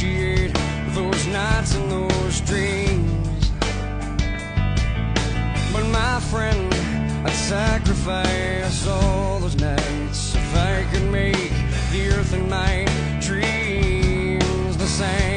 appreciate those nights and those dreams. But my friend, I'd sacrifice all those nights if I could make the earth and my dreams the same.